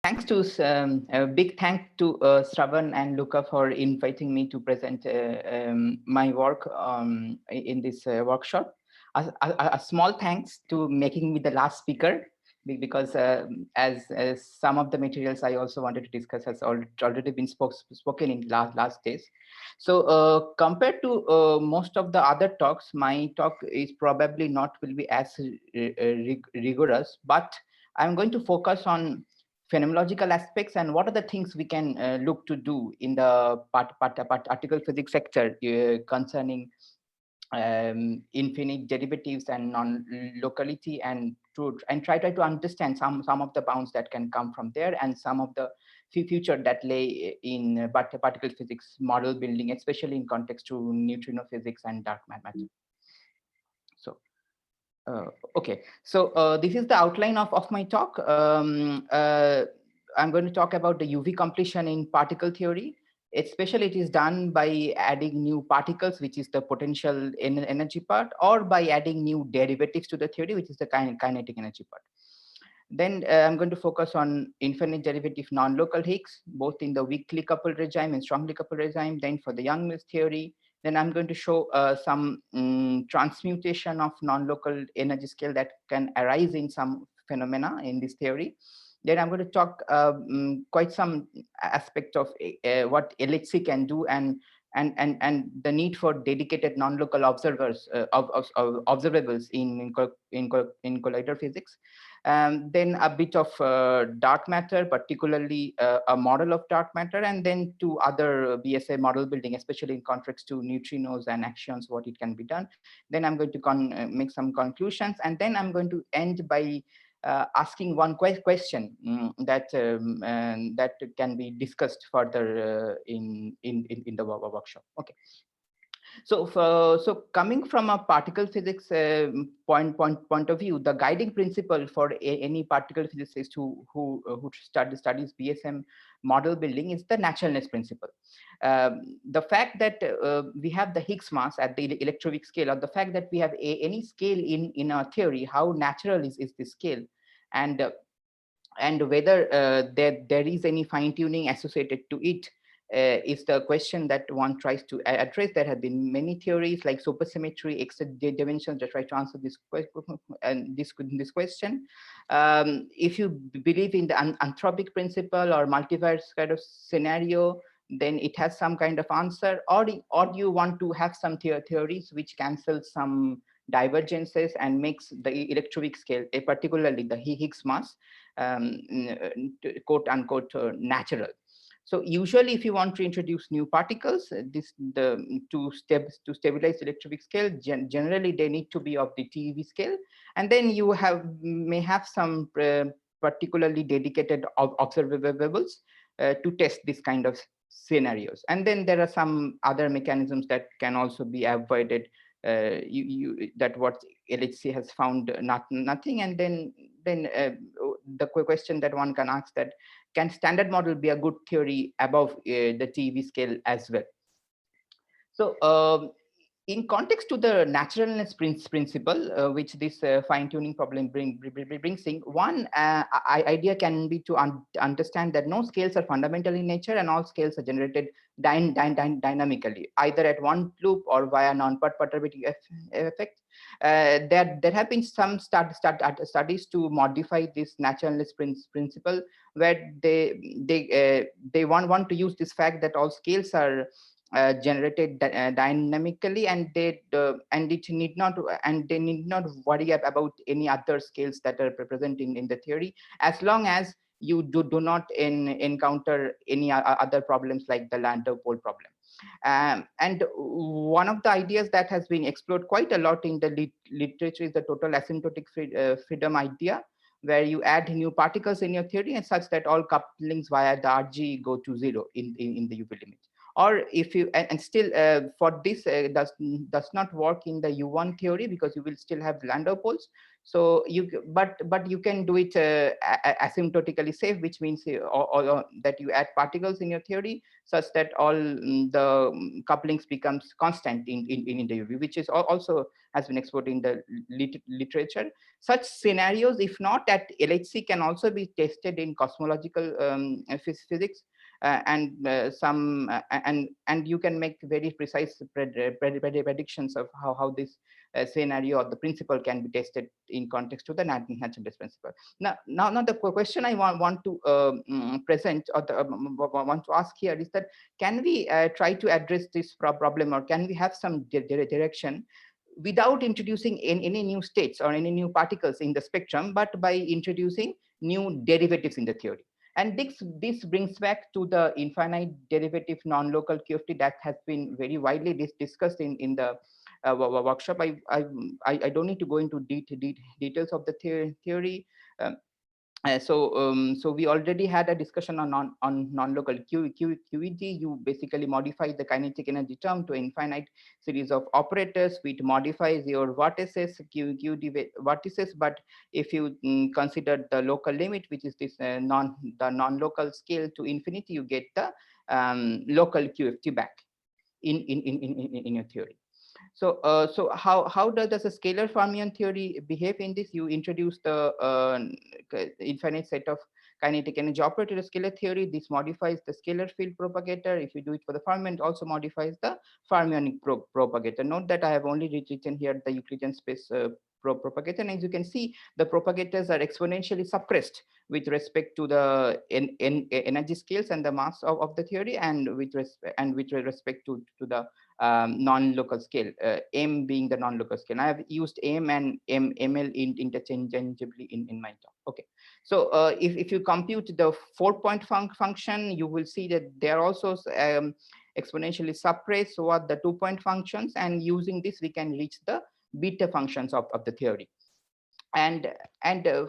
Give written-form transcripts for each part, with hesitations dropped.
Thanks to a big thank to Shravan and Luca for inviting me to present my work in this workshop. A small thanks to making me the last speaker because as some of the materials I also wanted to discuss has already been spoken in last days. So compared to most of the other talks, my talk is probably not will be as rigorous, but I'm going to focus on phenomenological aspects and what are the things we can look to do in the particle physics sector concerning infinite derivatives and non-locality, and try to understand some of the bounds that can come from there and some of the future that lay in particle physics model building, especially in context to neutrino physics and dark matter. So uh, okay, so this is the outline of my talk. I'm going to talk about the UV completion in particle theory. Especially, it is done by adding new particles, which is the potential energy part, or by adding new derivatives to the theory, which is the kinetic energy part. Then I'm going to focus on infinite derivative non-local Higgs, both in the weakly coupled regime and strongly coupled regime. Then for the Young-Mills theory, then I'm going to show some transmutation of non-local energy scale that can arise in some phenomena in this theory. Then I'm going to talk quite some aspect of what LHC can do, and the need for dedicated non-local observers of observables in collider physics. Then a bit of dark matter, particularly a model of dark matter, and then two other BSA model building, especially in context to neutrinos and actions, what it can be done. Then I'm going to make some conclusions, and then I'm going to end by asking one question that can be discussed further in the workshop. Okay. So coming from a particle physics point of view, the guiding principle for any particle physicist who studies BSM model building is the naturalness principle. The fact that we have the Higgs mass at the electroweak scale, or the fact that we have any scale in our theory, how natural is this scale, and whether there is any fine tuning associated to it is the question that one tries to address. There have been many theories like supersymmetry, extra dimensions that try to answer this question. If you believe in the anthropic principle or multiverse kind of scenario, then it has some kind of answer, or you want to have some theories which cancel some divergences and makes the electroweak scale, particularly the Higgs mass, quote unquote natural. So usually, if you want to introduce new particles, to stabilize electroweak scale, generally they need to be of the TeV scale, and then you may have some particularly dedicated observables to test this kind of scenarios. And then there are some other mechanisms that can also be avoided. That what LHC has found nothing, and then the question that one can ask, that can standard model be a good theory above the TeV scale as well? So in context to the naturalness principle, which this fine-tuning problem brings in, one idea can be to understand that no scales are fundamental in nature, and all scales are generated dynamically, either at one loop or via non-perturbative effect. There have been some studies to modify this naturalness principle, where they want to use this fact that all scales are generated dynamically, and they need not worry about any other scales that are present in the theory, as long as you do not encounter any other problems like the Landau pole problem. And one of the ideas that has been explored quite a lot in the literature is the total asymptotic freedom idea, where you add new particles in your theory and such that all couplings via the RG go to zero in the UV limit. Or if you, and still for this does not work in the U1 theory, because you will still have Landau poles. So but you can do it asymptotically safe, which means or that you add particles in your theory such that all the couplings becomes constant in the UV, which is also has been explored in the literature. Such scenarios, if not at LHC, can also be tested in cosmological physics, and you can make very precise predictions of how this scenario or the principle can be tested in context to the natural principle. Now the question I want to present, or want to ask here, is that can we try to address this problem, or can we have some direction without introducing any new states or any new particles in the spectrum, but by introducing new derivatives in the theory? And this brings back to the infinite derivative non-local QFT that has been very widely discussed in the workshop. I don't need to go into details of the theory. Um, so we already had a discussion on non-local QED. You basically modify the kinetic energy term to infinite series of operators, which modifies your vortices, QED vortices. But if you consider the local limit, which is this non-local scale to infinity, you get the local QFT back in your theory. So how does a scalar fermion theory behave in this? You introduce the infinite set of kinetic energy operator scalar theory. This modifies the scalar field propagator. If you do it for the fermion, it also modifies the fermionic propagator. Note that I have only written here the Euclidean space propagator, and as you can see, the propagators are exponentially suppressed with respect to the energy scales and the mass of the theory, and with respect to the non-local scale, M being the non-local scale. I have used M and ML interchangeably in my talk. Okay, so if you compute the 4-point function, you will see that they are also exponentially suppressed over the 2-point functions, and using this we can reach the beta functions of the theory. And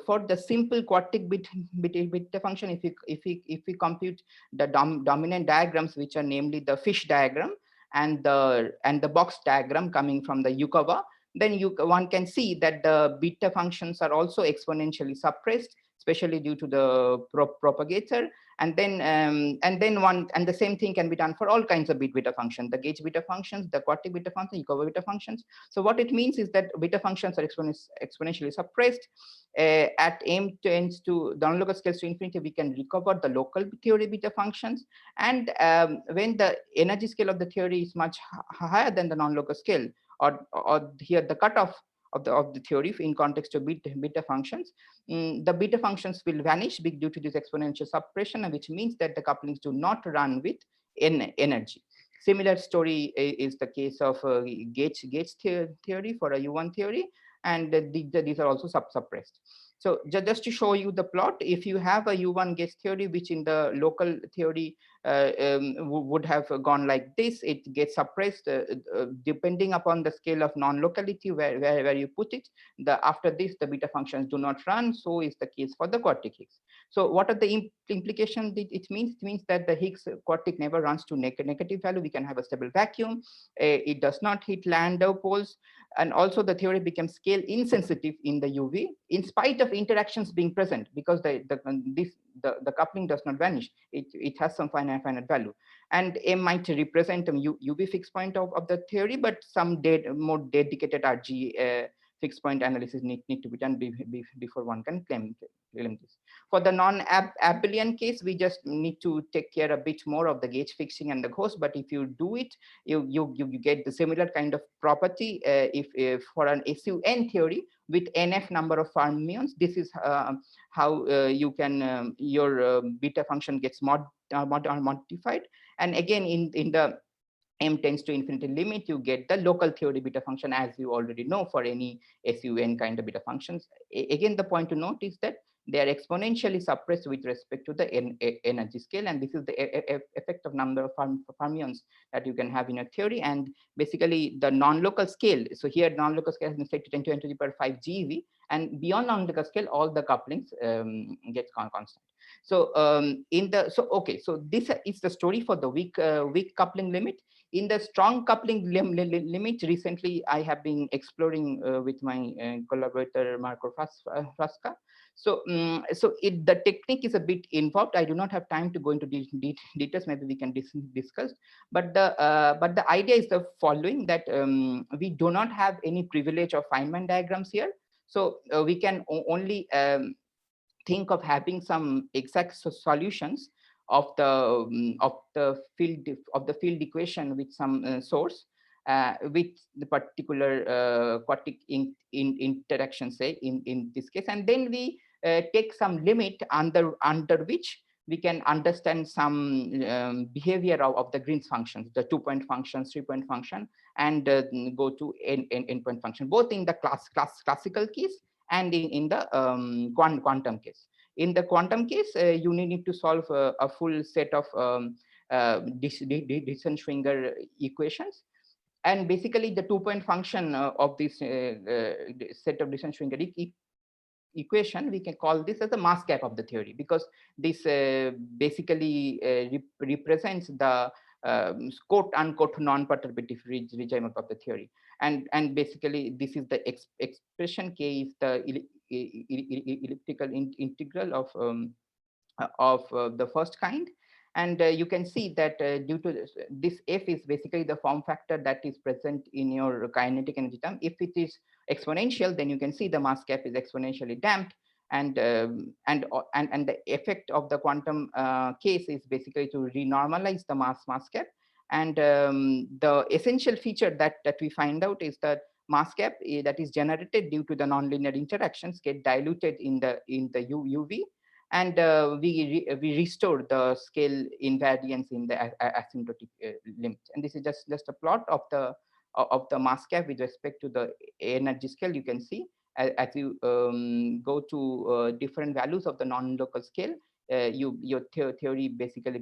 for the simple quartic beta function, if we compute the dominant diagrams, which are namely the fish diagram and the box diagram coming from the Yukawa, then one can see that the beta functions are also exponentially suppressed, especially due to the propagator. And then the same thing can be done for all kinds of beta functions, the gauge beta functions, the quartic beta functions, Yukawa beta functions. So what it means is that beta functions are exponentially suppressed. At M tends to the non-local scales to infinity, we can recover the local theory beta functions. And when the energy scale of the theory is much higher than the non-local scale, or here the cutoff of the theory in context of beta functions, the beta functions will vanish due to this exponential suppression, which means that the couplings do not run with energy. Similar story is the case of gauge theory for a U1 theory, and these are also suppressed. So just to show you the plot, if you have a U1 gauge theory, which in the local theory would have gone like this, it gets suppressed depending upon the scale of non-locality where you put it. After this, the beta functions do not run. So is the case for the quartic Higgs. So what are the implications it means? It means that the Higgs quartic never runs to negative value. We can have a stable vacuum. It does not hit Landau poles. And also the theory becomes scale insensitive in the UV, in spite of interactions being present, because the coupling does not vanish. It has some finite value. And M might represent a UV fixed point of the theory, but some more dedicated RG fixed point analysis need to be done before one can claim this. For the non-abelian case, we just need to take care a bit more of the gauge fixing and the ghost. But if you do it, you get the similar kind of property. If for an SUN theory with NF number of fermions, this is how you can your beta function gets modified. And again, in the M tends to infinity limit, you get the local theory beta function, as you already know for any SUN kind of beta functions. Again, the point to note is that they are exponentially suppressed with respect to the energy scale, and this is the effect of number of fermions that you can have in a theory. And basically the non-local scale, so here non-local scale has been set to 10 to the power 5 GeV, and beyond non-local scale, all the couplings get constant. So so this is the story for the weak coupling limit. In the strong coupling limit, recently I have been exploring with my collaborator Marco Frasca. So, the technique is a bit involved. I do not have time to go into details. Maybe we can discuss. But the idea is the following: that we do not have any privilege of Feynman diagrams here. So we can only think of having some exact solutions of the field equation with some source with the particular quartic interaction, say in this case, and then we take some limit under which we can understand some behavior of the Green's functions, the 2-point function, 3-point function, and go to n-point function, both in the classical case and in the quantum case. In the quantum case, you need to solve a full set of Dissen-Schwinger equations. And basically, the 2-point function of this set of Dissen-Schwinger equation, we can call this as the mass cap of the theory, because this basically represents the quote unquote non-perturbative regime of the theory, and basically this is the expression K is the elliptical integral of the first kind. And you can see that due to this F is basically the form factor that is present in your kinetic energy term. If it is exponential, then you can see the mass cap is exponentially damped, and the effect of the quantum case is basically to renormalize the mass cap. And the essential feature that we find out is that mass cap that is generated due to the nonlinear interactions get diluted in the UV, and we restore the scale invariance in the asymptotic limit. And this is just a plot of the mass cap with respect to the energy scale. You can see as you go to different values of the non-local scale, your theory basically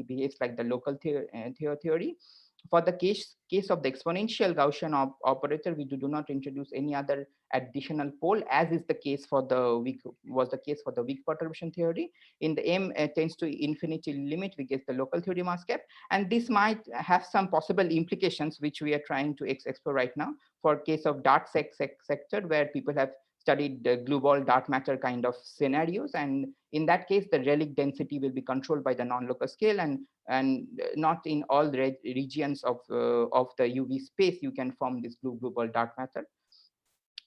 behaves like the local theory. For the case of the exponential Gaussian operator, we do not introduce any other additional pole, as is the case for the weak perturbation theory. In the M tends to infinity limit, we get the local theory mass cap, and this might have some possible implications which we are trying to explore right now for case of dark sector, where people have studied the glue ball dark matter kind of scenarios, and in that case the relic density will be controlled by the non-local scale, and not in all the regions of the UV space you can form this glue ball dark matter.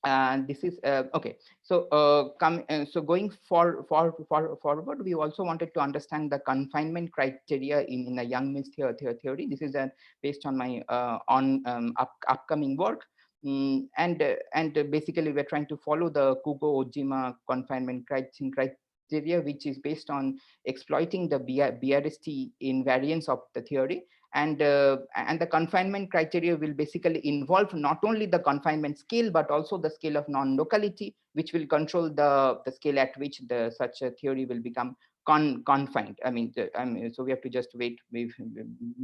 And this is okay. So so going forward, we also wanted to understand the confinement criteria in a Yang-Mills theory. This is based on my upcoming work. And basically we're trying to follow the Kugo-Ojima confinement criteria, which is based on exploiting the BRST invariance of the theory. And the confinement criteria will basically involve not only the confinement scale, but also the scale of non-locality, which will control the scale at which such a theory will become confined. So we have to just wait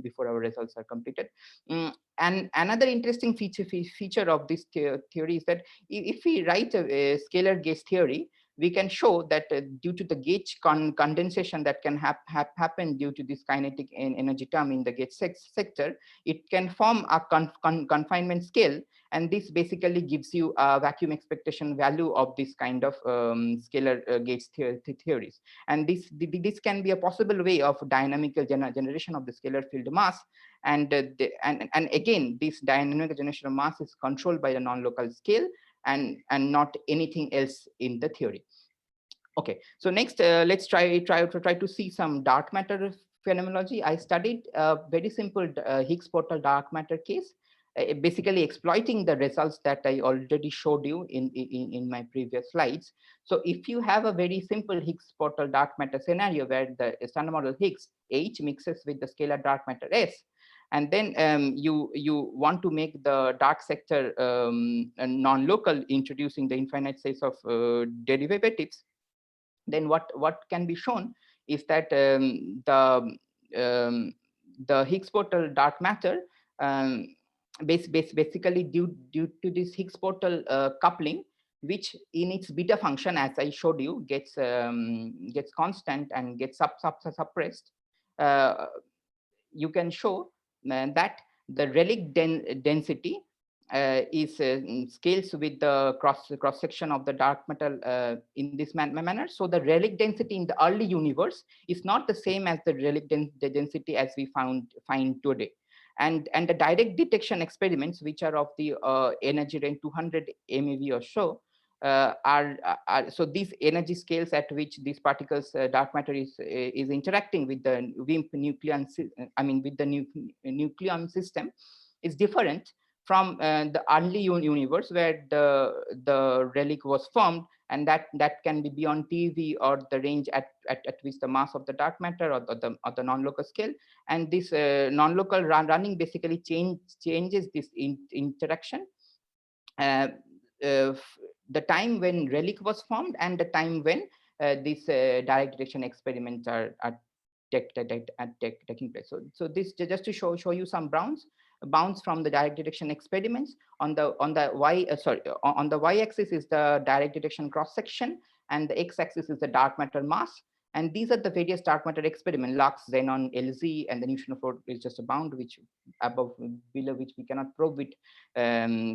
before our results are completed. And another interesting feature of this theory is that if we write a scalar gauge theory, we can show that due to the gauge condensation that can happen due to this kinetic energy term in the gauge sector, it can form a confinement scale, and this basically gives you a vacuum expectation value of this kind of scalar gauge theories. And this can be a possible way of dynamical generation of the scalar field mass, and again this dynamic generation of mass is controlled by the non-local scale and not anything else in the theory. Okay, so next let's try to see some dark matter phenomenology. I studied a very simple Higgs portal dark matter case, basically exploiting the results that I already showed you in my previous slides. So if you have a very simple Higgs portal dark matter scenario where the standard model Higgs H mixes with the scalar dark matter S, and then you want to make the dark sector non-local, introducing the infinite size of derivatives, then what can be shown is that the Higgs portal dark matter basically due to this Higgs portal coupling which in its beta function, as I showed you, gets constant and gets suppressed. You can show that the relic density is scales with the cross section of the dark matter in this manner. So the relic density in the early universe is not the same as the relic density as we find today. And the direct detection experiments, which are of the energy range 200 MeV or so, are so these energy scales at which these particles dark matter is interacting with the WIMP nucleon, with the nucleon system, is different from the early universe, where the relic was formed, and that can be beyond TeV, or the range at which the mass of the dark matter, or the non-local scale. And this non-local running basically changes this interaction. Uh, the time when relic was formed and the time when these direct detection experiments are taking place. So this just to show you some bounds from the direct detection experiments. On the y-axis is the direct detection cross section, and the x-axis is the dark matter mass. And these are the various dark matter experiments: LUX, Xenon, LZ, and the neutron float is just a bound which below which we cannot probe with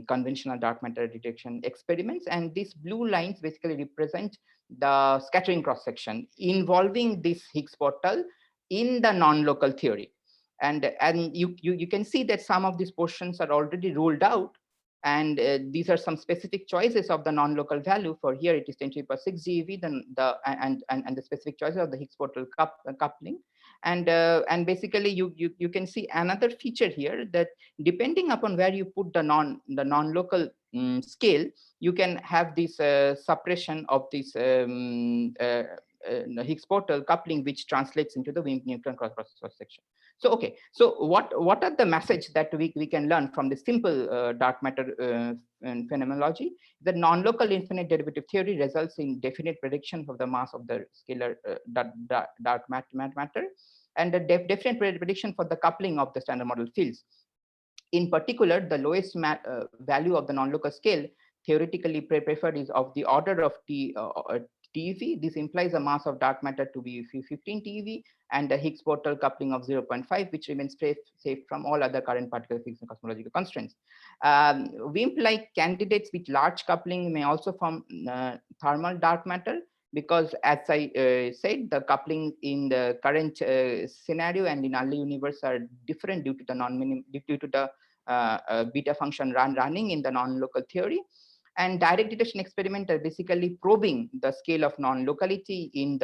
conventional dark matter detection experiments. And these blue lines basically represent the scattering cross section involving this Higgs portal in the non-local theory. And you can see that some of these portions are already ruled out, and these are some specific choices of the non-local value. For here it is 10^6 GeV, then the specific choices of the Higgs portal coupling. And basically you can see another feature here, that depending upon where you put the non-local scale, you can have this suppression of this Higgs portal coupling, which translates into the WIMP nucleon cross section. So okay, so what are the message that we can learn from the simple dark matter phenomenology? The non-local infinite derivative theory results in definite prediction of the mass of the scalar dark matter, and a definite prediction for the coupling of the standard model fields. In particular, the lowest value of the non-local scale theoretically preferred is of the order of TeV. This implies a mass of dark matter to be 15 TeV, and a Higgs portal coupling of 0.5, which remains safe from all other current particle physics and cosmological constraints. WIMP-like candidates with large coupling may also form thermal dark matter, because as I said, the coupling in the current scenario and in early universe are different due to the beta function running in the non-local theory. And direct detection experiment are basically probing the scale of non-locality in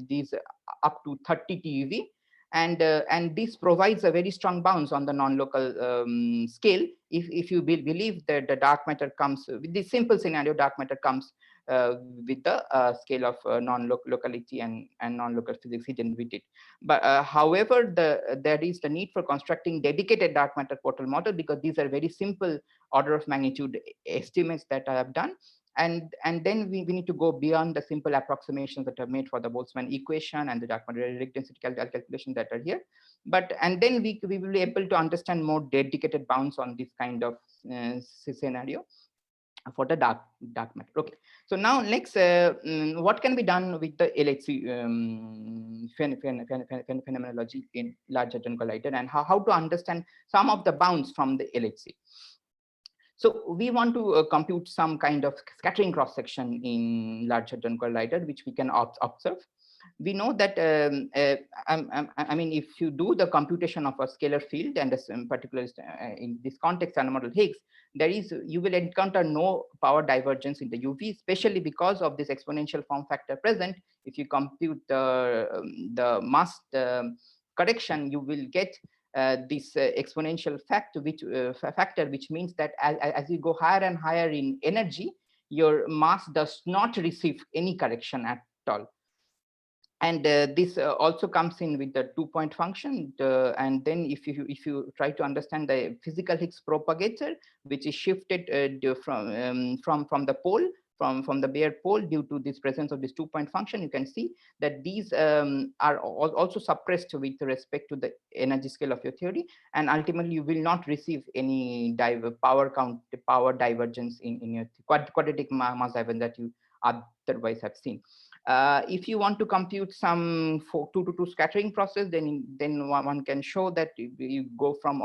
these up to 30 TeV. And this provides a very strong bounds on the non-local scale. If you believe that the dark matter comes with this simple scenario, dark matter comes with the scale of non-locality and non-local physics hidden with it. But however, there is the need for constructing dedicated dark matter portal model, because these are very simple order of magnitude estimates that I have done. And then we need to go beyond the simple approximations that are made for the Boltzmann equation and the dark matter relic density calculation that are here. And then we will be able to understand more dedicated bounds on this kind of scenario for the dark matter. Okay, so now next, what can be done with the LHC phenomenology in Large Hadron Collider, and how to understand some of the bounds from the LHC. So we want to compute some kind of scattering cross section in Large Hadron Collider, which we can observe. We know that if you do the computation of a scalar field, and in particular in this context standard model Higgs, you will encounter no power divergence in the UV, especially because of this exponential form factor present. If you compute the mass correction, you will get this exponential factor, which means that as you go higher and higher in energy, your mass does not receive any correction at all. And this also comes in with the 2-point function. And then if you try to understand the physical Higgs propagator, which is shifted from the pole from the bare pole due to this presence of this 2-point function, you can see that these are also suppressed with respect to the energy scale of your theory, and ultimately you will not receive any power divergence in your quadratic mass divergence that you otherwise have seen. If you want to compute some 2-to-2 scattering process, then one can show that you go from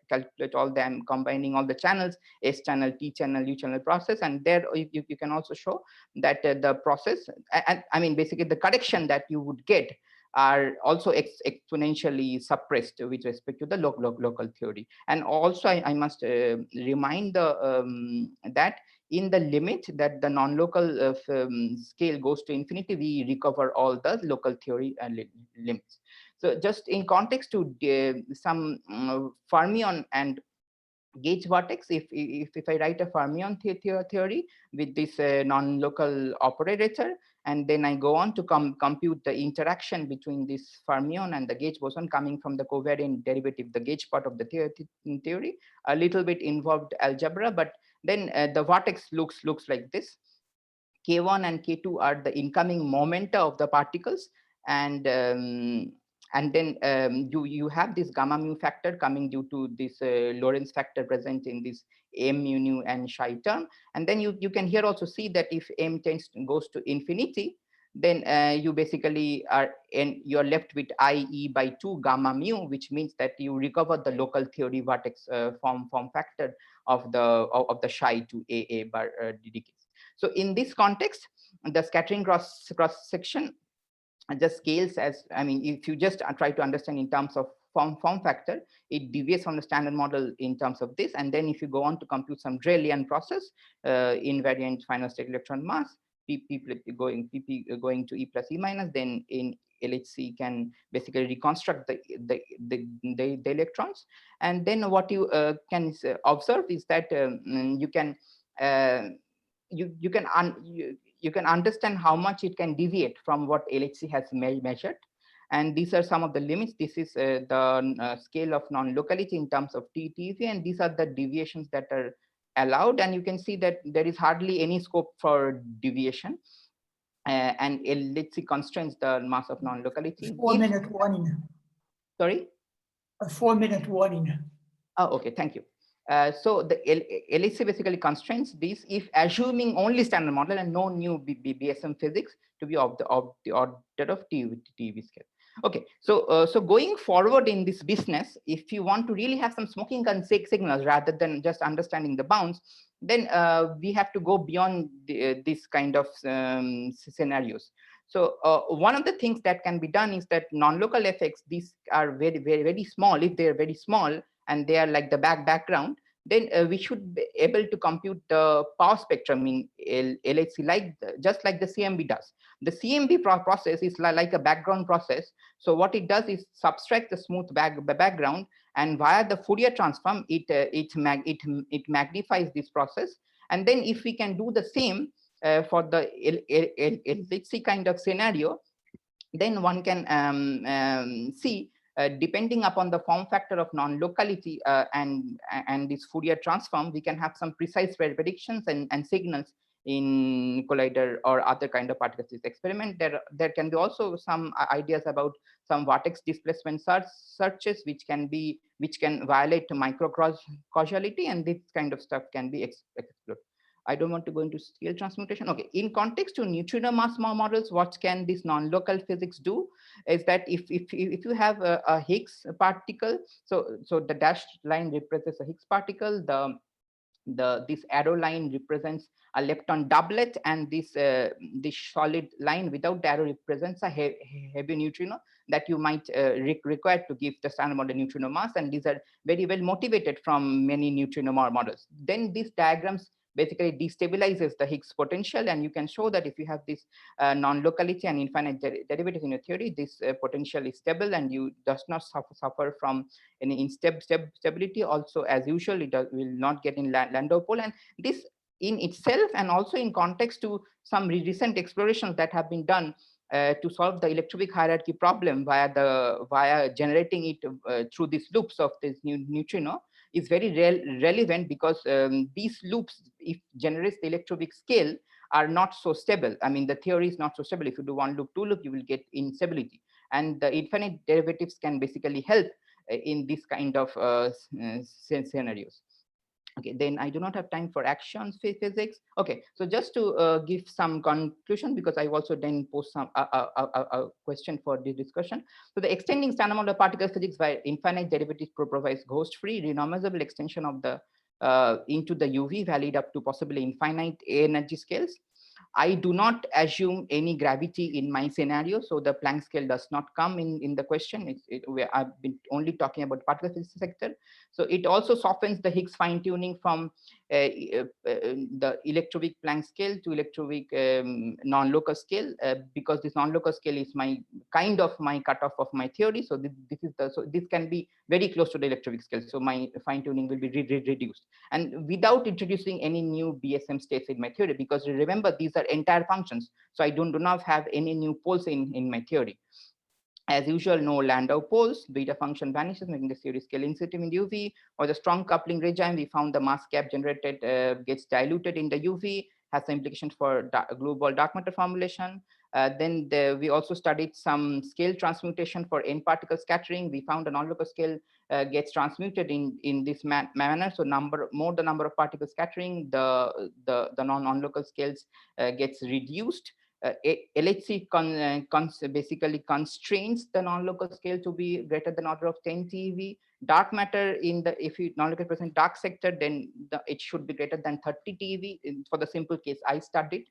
calculate all them, combining all the channels, S channel, T channel, U channel process, and there you can also show that the process, I mean basically the correction that you would get are also exponentially suppressed with respect to the local theory. And also I must remind that in the limit that the non-local scale goes to infinity, we recover all the local theory limits. So just in context to some fermion and gauge vortex, if I write a fermion theory with this non-local operator, and then I go on to compute the interaction between this fermion and the gauge boson coming from the covariant derivative, the gauge part of the theory, a little bit involved algebra, but then the vortex looks like this. K1 and K2 are the incoming momenta of the particles, and then you have this gamma mu factor coming due to this Lorentz factor present in this m mu nu and psi term. And then you can here also see that if m goes to infinity, then you basically you're left with IE by 2 gamma mu, which means that you recover the local theory vortex form factor of the psi to AA bar decays. So in this context, the scattering cross section just scales as, I mean, if you just try to understand in terms of form factor, it deviates from the standard model in terms of this. And then if you go on to compute some Drellian process, invariant final state electron mass, PP going to E plus E minus, then in LHC can basically reconstruct the electrons. And then what you can observe is that you can you can understand how much it can deviate from what LHC has measured. And these are some of the limits. This is the scale of non-locality in terms of TTV, and these are the deviations that are allowed. And you can see that there is hardly any scope for deviation. And LHC constrains the mass of non-locality. 4-minute warning. Sorry? A 4-minute warning. Oh, okay, thank you. So the LHC basically constrains this if assuming only standard model and no new BSM physics to be of the order of TeV scale. Okay, so so going forward in this business, if you want to really have some smoking gun signals rather than just understanding the bounds, then we have to go beyond this kind of scenarios. So one of the things that can be done is that non-local effects, these are very small. If they are very small and they are like the background, then we should be able to compute the power spectrum in LHC just like the CMB does. The CMB process is like a background process. So what it does is subtract the smooth background, and via the Fourier transform, it magnifies this process. And then if we can do the same for the LHC kind of scenario, then one can see depending upon the form factor of non-locality and this Fourier transform, we can have some precise predictions and signals in collider or other kind of particle physics experiment. There can be also some ideas about some vortex displacement searches which can violate micro causality, and this kind of stuff can be explored. I don't want to go into scale transmutation. Okay, in context to neutrino mass models, what can this non-local physics do is that if you have a Higgs particle, so the dashed line represents a Higgs particle, this arrow line represents a lepton doublet, and this solid line without the arrow represents a heavy neutrino that you might require to give the standard model neutrino mass, and these are very well motivated from many neutrino models. Then these diagrams basically destabilizes the Higgs potential, and you can show that if you have this non-locality and infinite derivatives in your theory, this potential is stable and you does not suffer from any instability. Also, as usual, it will not get in Landau pole, and this in itself and also in context to some recent explorations that have been done to solve the electroweak hierarchy problem via generating it through these loops of this neutrino is very relevant, because these loops, if generates the electroweak scale, are not so stable. I mean, the theory is not so stable. If you do one loop, two loop, you will get instability. And the infinite derivatives can basically help in this kind of scenarios. Okay, then I do not have time for actions physics. Okay, so just to give some conclusion, because I also then post some a question for this discussion. So the extending standard model of particle physics by infinite derivatives provides ghost-free, renormalizable extension of the into the UV valid up to possibly infinite energy scales. I do not assume any gravity in my scenario, so the Planck scale does not come in the question. I've been only talking about particle physics sector. So it also softens the Higgs fine-tuning from the electroweak Planck scale to electroweak non-local scale, because this non-local scale is my kind of my cutoff of my theory. So this can be very close to the electroweak scale. So my fine-tuning will be reduced, and without introducing any new BSM states in my theory, because remember, these are entire functions. So I do not have any new poles in my theory. As usual, no Landau poles, beta function vanishes, making the theory scale insensitive in UV. Or the strong coupling regime, we found the mass gap generated gets diluted in the UV, has some implications for global dark matter formulation. We also studied some scale transmutation for n particle scattering. We found a non-local scale gets transmuted in this manner. So more the number of particles scattering, the non-local scales gets reduced. LHC basically constrains the non-local scale to be greater than order of 10 TeV. Dark matter if you non-local present dark sector, then it should be greater than 30 TeV for the simple case I studied.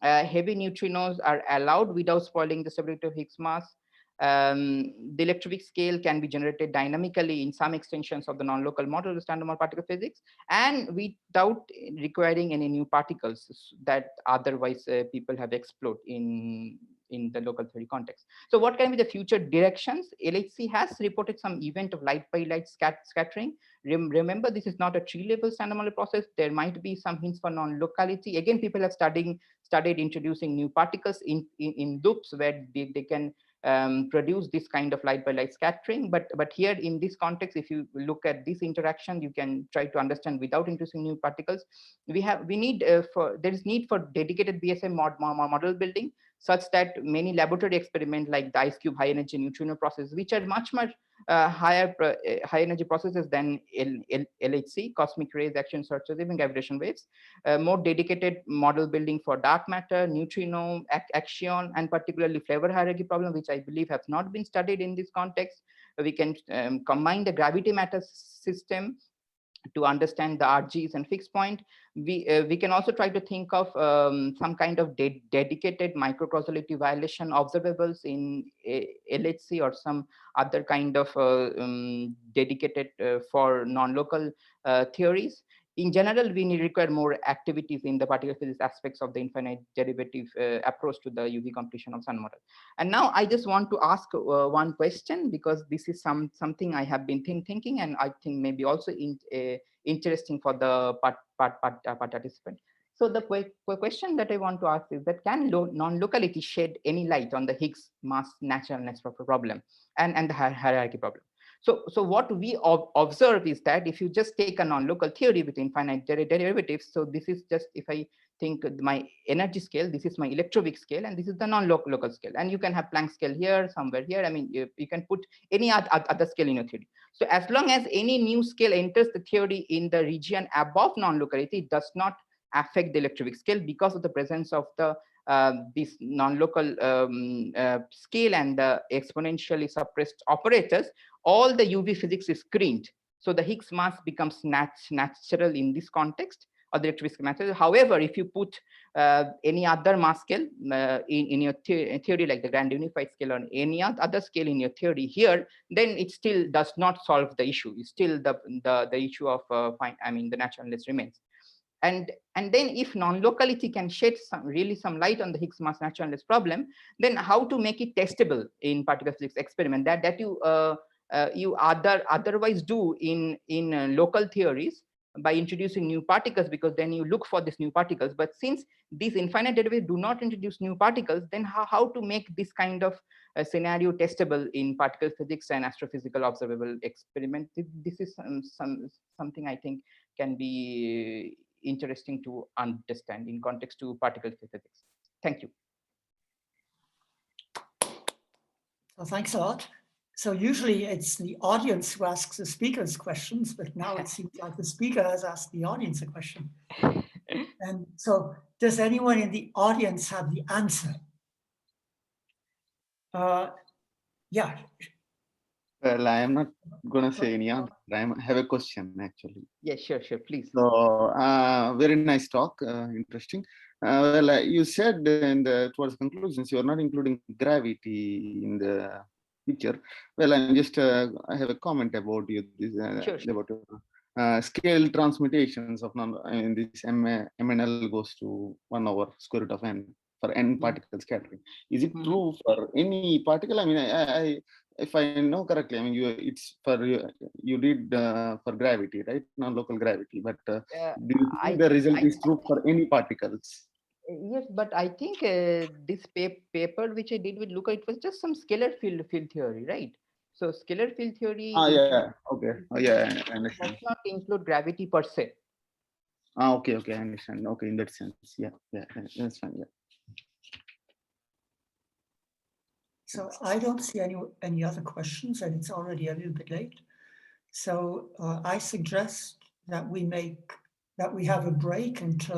Heavy neutrinos are allowed without spoiling the stability of Higgs mass. The electroweak scale can be generated dynamically in some extensions of the non-local model of standard model particle physics, and without requiring any new particles that otherwise people have explored in the local theory context. So what can be the future directions? LHC has reported some event of light by light scattering. Remember, this is not a tree-level standard model process. There might be some hints for non-locality. Again, people have studied introducing new particles in loops where they can produce this kind of light by light scattering. But here in this context, if you look at this interaction, you can try to understand without introducing new particles. There is need for dedicated BSM model building, such that many laboratory experiments like the IceCube high energy neutrino process, which are much high energy processes than LHC, cosmic rays, action searches, even gravitational waves. More dedicated model building for dark matter, neutrino, action, and particularly flavor hierarchy problem, which I believe have not been studied in this context. We can combine the gravity matter system to understand the RGs and fixed point. We can also try to think of some kind of dedicated microcausality violation observables in LHC or some other kind of dedicated for non-local theories. In general, we require more activities in the particle physics aspects of the infinite derivative approach to the UV completion of sun model. And now I just want to ask one question, because this is something I have been thinking, and I think maybe also interesting for the participant. So the question that I want to ask is that, can non-locality shed any light on the Higgs mass naturalness problem and the hierarchy problem? So what we observe is that if you just take a non-local theory with infinite derivatives, so this is just, if I think my energy scale, this is my electroweak scale, and this is the non-local scale. And you can have Planck scale here, somewhere here. I mean, you can put any other scale in your theory. So as long as any new scale enters the theory in the region above non-locality, it does not affect the electroweak scale because of the presence of the this non-local scale and the exponentially suppressed operators. All the UV physics is screened. So the Higgs mass becomes natural in this context, or the electroweak matter. However, if you put any other mass scale in your theory, like the grand unified scale or any other scale in your theory here, then it still does not solve the issue. It's still the issue of the naturalness remains. And then if non-locality can shed some light on the Higgs mass naturalness problem, then how to make it testable in particle physics experiment that you otherwise do in local theories by introducing new particles, because then you look for these new particles. But since these infinite derivatives do not introduce new particles, then how to make this kind of scenario testable in particle physics and astrophysical observable experiment? This is something I think can be interesting to understand in context to particle physics. Thank you. So thanks a lot. So usually it's the audience who asks the speakers questions, but now it seems like the speaker has asked the audience a question. And so does anyone in the audience have the answer? Yeah. Well, I am not going to say any answer. I have a question actually. Yeah, sure, please. So, very nice talk, interesting. Well, you said towards conclusions, you are not including gravity in the picture. Well, I'm just, I have a comment about you, this, Sure. about scale transmutations of this MNL goes to 1/√n for n particle scattering. Is it true for any particle? I mean, if I know correctly, I mean, it's for you did for gravity, right? Non-local gravity, but do you think the result is true for any particles? Yes, but I think this paper which I did with Luca, it was just some scalar field theory, right? So scalar field theory. Yeah. Okay. Yeah, I understand. Does not include gravity per se. Okay. I understand. Okay, in that sense, yeah, that's fine. Yeah. So I don't see any other questions, and it's already a little bit late. So I suggest that we have a break until